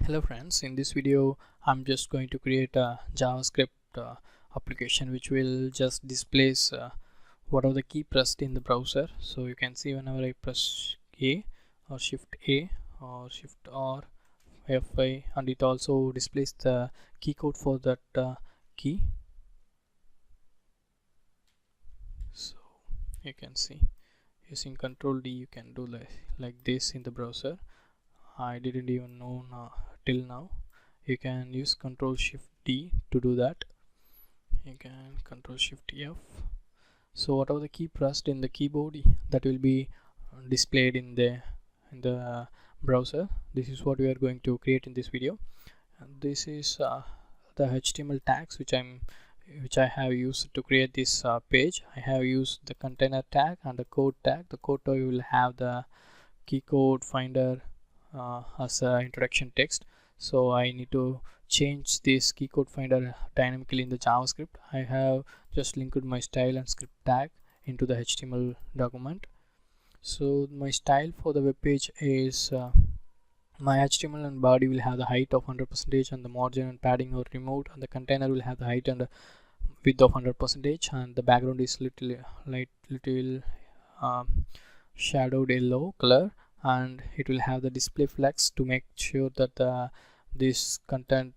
Hello friends, in this video I'm just going to create a JavaScript application which will just displays what are the key pressed in the browser. So you can see whenever I press A or Shift A or Shift R F5, and it also displays the key code for that key. So you can see using Control D you can do like this in the browser. I didn't even know till now. You can use Control Shift D to do that. You can Control Shift F. So whatever the key pressed in the keyboard, that will be displayed in the browser. This is what we are going to create in this video. And this is the HTML tags which I have used to create this page. I have used the container tag and the code tag. The code tag will have the key code finder as an introduction text. So I need to change this key code finder dynamically in the JavaScript. I have just linked my style and script tag into the HTML document. So my style for the web page is my HTML and body will have the height of 100% and the margin and padding are removed, and the container will have the height and the width of 100%, and the background is little shadowed yellow color, and it will have the display flex to make sure that this content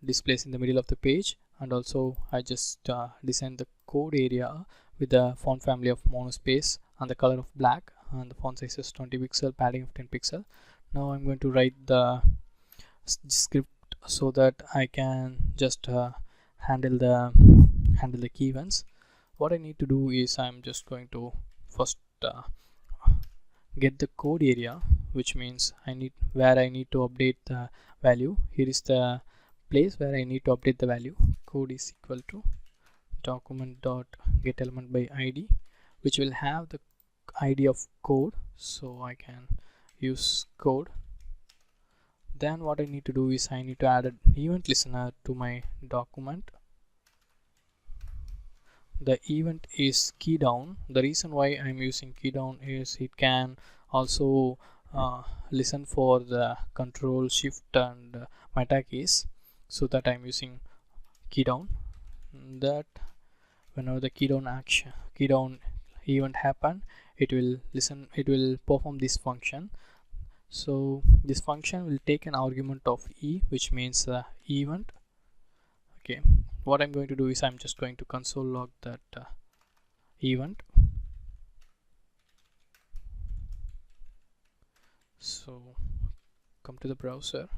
displays in the middle of the page. And also I just designed the code area with the font family of monospace and the color of black, and the font size is 20 pixel, padding of 10 pixel. Now I'm going to write the script so that I can just handle the key events. What I need to do is I'm just going to first get the code area, which means I need to update the value. Here is the place where I need to update the value. Code is equal to document.getElementById, which will have the ID of code, so I can use code. Then what I need to do is I need to add an event listener to my document. The event is key down. The reason why I'm using key down is it can also listen for the Control Shift and meta keys, so that I'm using key down. That whenever the key down event happen, it will perform this function. So this function will take an argument of e, which means the event. Okay, what I'm going to do is I'm just going to console log that event. So come to the browser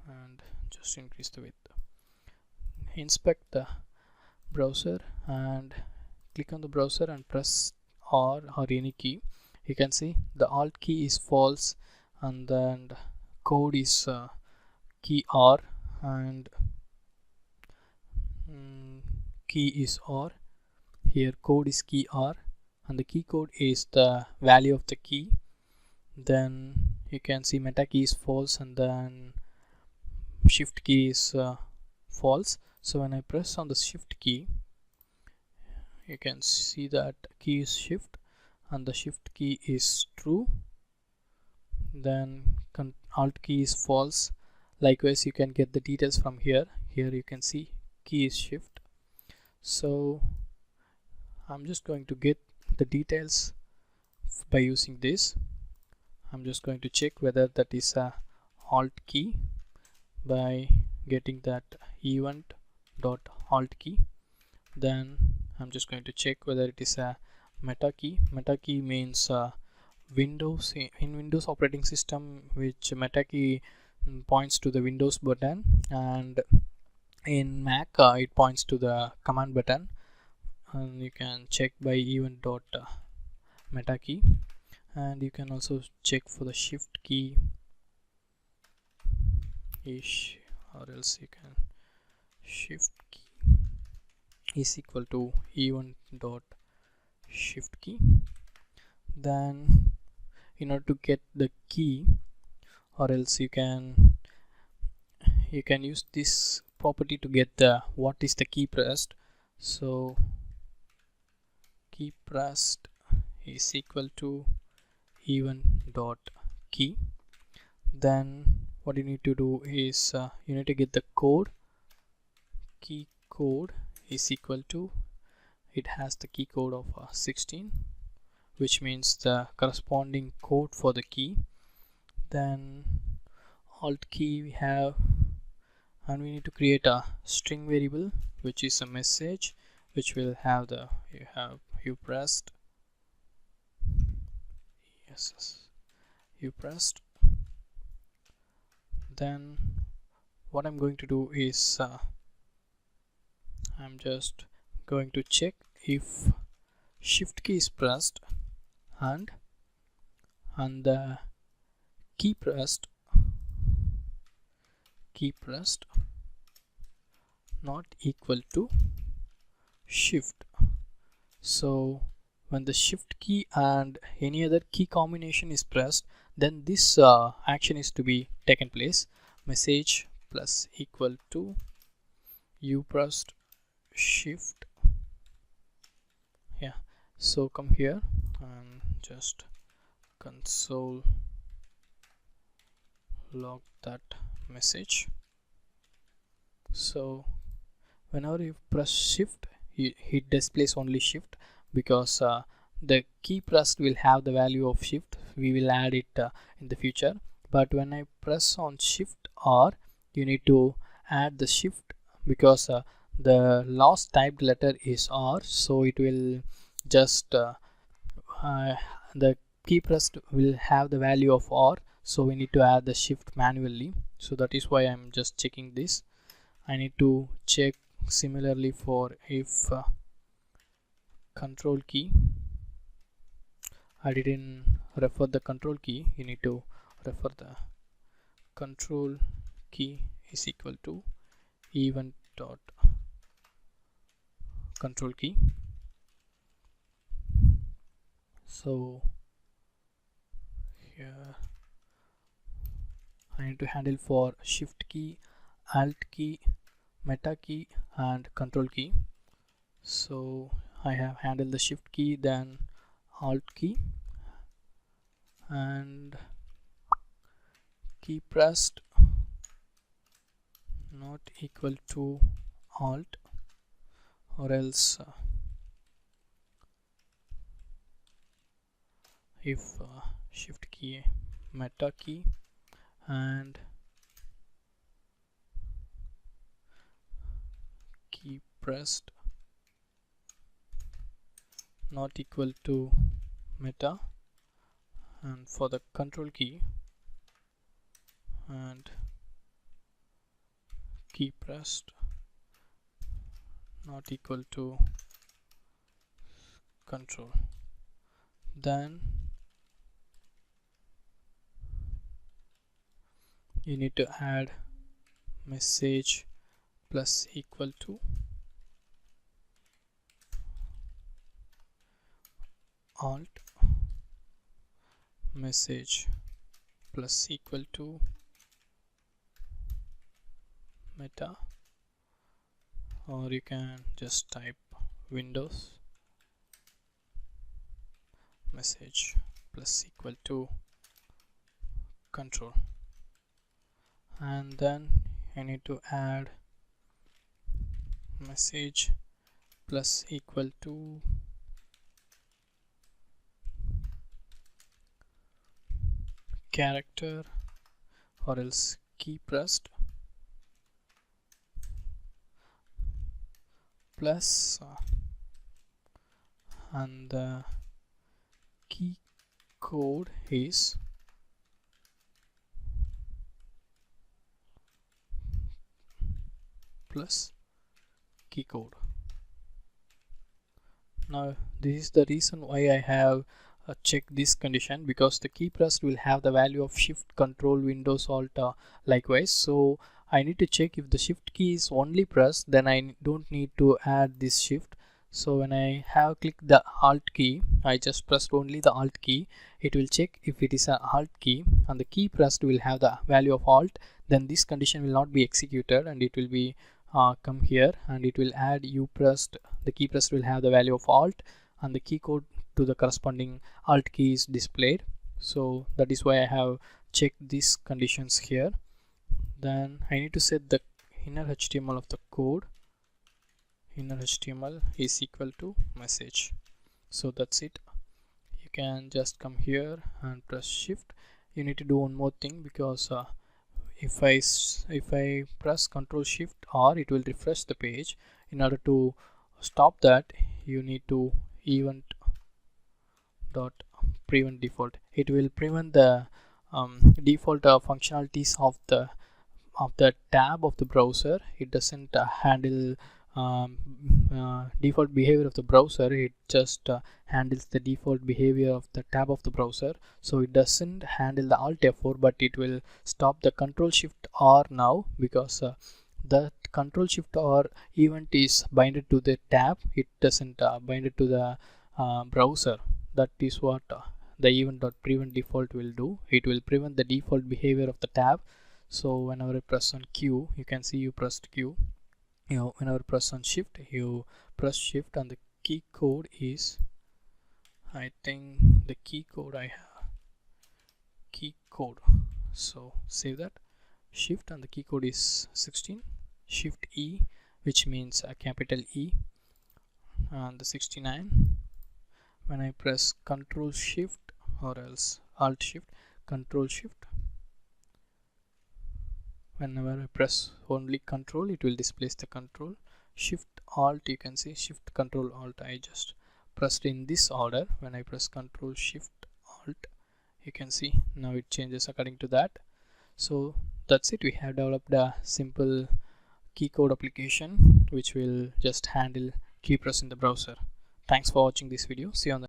and just increase the width. Inspect the browser and click on the browser and press R or any key. You can see the alt key is false, and then code is key R, and key is R. Here code is key R, and the key code is the value of the key. Then you can see meta key is false, and then shift key is false. So when I press on the shift key, you can see that key is shift and the shift key is true. Then alt key is false. Likewise, you can get the details from here. Here you can see key is shift. So I'm just going to get the details by using this. I'm just going to check whether that is a alt key by getting that event dot alt key. Then I'm just going to check whether it is a meta key. Meta key means Windows, in Windows operating system, which meta key points to the Windows button, and in Mac it points to the command button. And you can check by event dot meta key, and you can also check for the shift key ish, or else you can shift key is equal to event dot shift key. Then in order to get the key, or else you can use this property to get the what is the key pressed. So key pressed is equal to event dot key. Then what you need to do is you need to get the code. Key code is equal to, it has the key code of 16, which means the corresponding code for the key. Then alt key we have, and we need to create a string variable which is a message, which will have the you pressed, yes, you pressed. Then what I'm going to do is I'm just going to check if shift key is pressed and the key pressed not equal to shift. So when the shift key and any other key combination is pressed, then this action is to be taken place. Message plus equal to you pressed shift. Yeah, so come here and just console log that message. So whenever you press shift, it displays only shift, because the key pressed will have the value of shift. We will add it in the future, but when I press on shift R, you need to add the shift, because the last typed letter is R, so it will just the key pressed will have the value of R, so we need to add the shift manually. So that is why I'm just checking this. I need to check similarly for if control key, I didn't refer the control key, you need to refer the control key is equal to event dot control key. So here I need to handle for shift key, alt key, meta key and control key. So I have handled the shift key, then alt key, and key pressed not equal to alt, or else if shift key, meta key and key pressed not equal to meta, and for the control key and key pressed not equal to control, then you need to add message plus equal to alt, message plus equal to meta, or you can just type Windows message plus equal to control, and then I need to add message plus equal to character, or else key pressed plus and the key code is plus key code. Now this is the reason why I have checked this condition, because the key pressed will have the value of shift, control, Windows, alt likewise. So I need to check if the shift key is only pressed, then I don't need to add this shift. So when I have clicked the alt key, I just pressed only the alt key, it will check if it is an alt key and the key pressed will have the value of alt, then this condition will not be executed and it will be come here and it will add you pressed, the key pressed will have the value of alt and the key code to the corresponding alt key is displayed. So that is why I have checked these conditions here. Then I need to set the inner HTML of the code. Inner HTML is equal to message. So that's it. You can just come here and press shift. You need to do one more thing, because if I press Ctrl Shift R, it will refresh the page. In order to stop that, you need to event dot prevent default. It will prevent the default functionalities of the tab of the browser. It doesn't handle default behavior of the browser. It just handles the default behavior of the tab of the browser. So it doesn't handle the Alt F4, but it will stop the Control Shift R now, because the Control Shift R event is binded to the tab. It doesn't bind it to the browser. That is what the event.prevent default will do. It will prevent the default behavior of the tab. So whenever I press on Q, you can see you pressed Q. Whenever I press on Shift, you press Shift, and the key code is, I think the key code I have key code. So save that. Shift, and the key code is 16. Shift E, which means a capital E, and the 69. When I press Control Shift, or else Alt Shift, Control Shift, whenever I press only Control, it will displace the Control. Shift Alt, you can see Shift Control Alt. I just pressed in this order. When I press Control Shift Alt, you can see now it changes according to that. So that's it. We have developed a simple key code application which will just handle key press in the browser. Thanks for watching this video. See you on the